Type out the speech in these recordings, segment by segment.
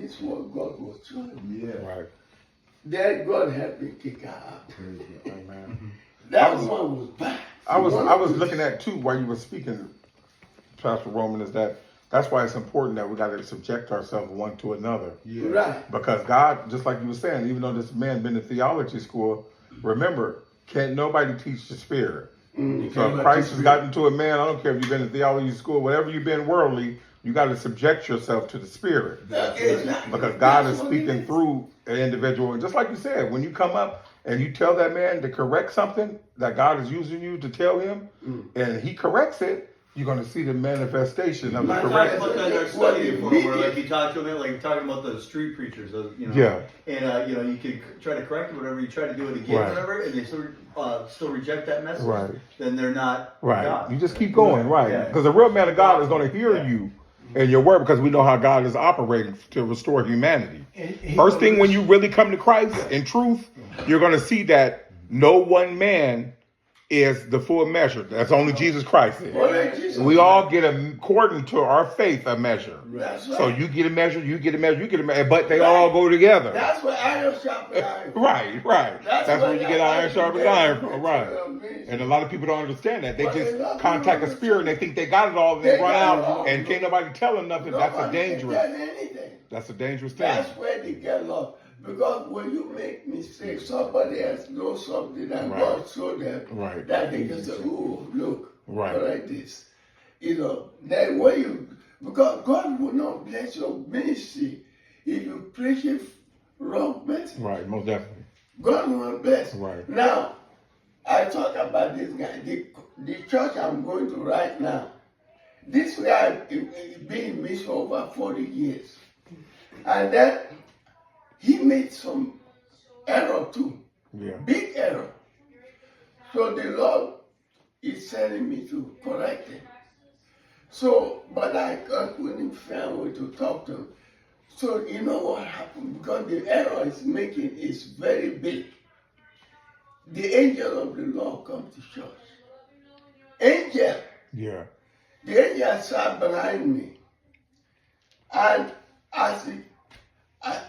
this is what God was showing me. Yeah. Right. Then God helped me kick her out. Amen. That one was bad. I was looking at too while you were speaking, Pastor Roman, is that's why it's important that we got to subject ourselves one to another. Yeah. Right. Because God, just like you were saying, even though this man been in theology school, remember, can't nobody teach the spirit. So if Christ has gotten to a man, I don't care if you've been in theology school, whatever you've been worldly, you got to subject yourself to the spirit. Exactly. Because God is speaking through an individual. And just like you said, when you come up and you tell that man to correct something that God is using you to tell him, and he corrects it, you're going to see the manifestation of the correction. I talked about that in our study before, where like you talk to them, like talking about the street preachers, you know. Yeah. And you know, you could try to correct it, whatever. You try to do it again, whatever, and they still reject that message. Right. Then they're not God. You just keep going, right? Because the real man of God is going to hear you and your word, because we know how God is operating to restore humanity. First thing, when you really come to Christ in truth, you're going to see that no one man is the full measure. That's only Jesus Christ is. We all get, according to our faith, a measure. So you get a measure, you get a measure, you get a measure, but they all go together. That's where iron sharpens iron. Right. That's where you get iron sharpens iron from, right. And a lot of people don't understand that. They just contact a spirit and they think they got it all and they run out and can't nobody tell them nothing. That's a dangerous thing. That's where they get lost. Because when you make mistakes, somebody else knows something and God showed them that they can say, oh, look, like this. You know, then when you, because God will not bless your ministry if you preach it wrong message. Right, most definitely. God will not bless. Right. Now, I talk about this guy, the church I'm going to right now. This guy has been in mission over 40 years. And then he made some error too. Yeah. Big error. So the Lord is sending me to correct him. So, but I couldn't find a way to talk to him. So you know what happened? Because the error he's making is very big. The angel of the Lord comes to church. Angel. Yeah. The angel sat behind me. And as he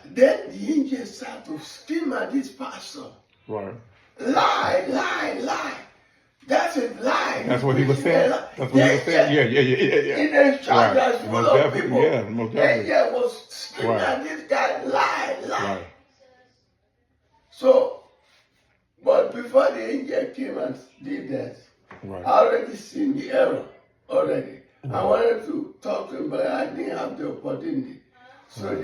then the angel started to scream at this pastor. Right. Lie. That's a lie. That's what he was saying. That's what he was saying. Yeah. In a church that's full of people. Yeah, most definitely. The angel was screaming at this guy, lie. Right. So, but before the angel came and did that, I already seen the error already. I wanted to talk to him, but I didn't have the opportunity. So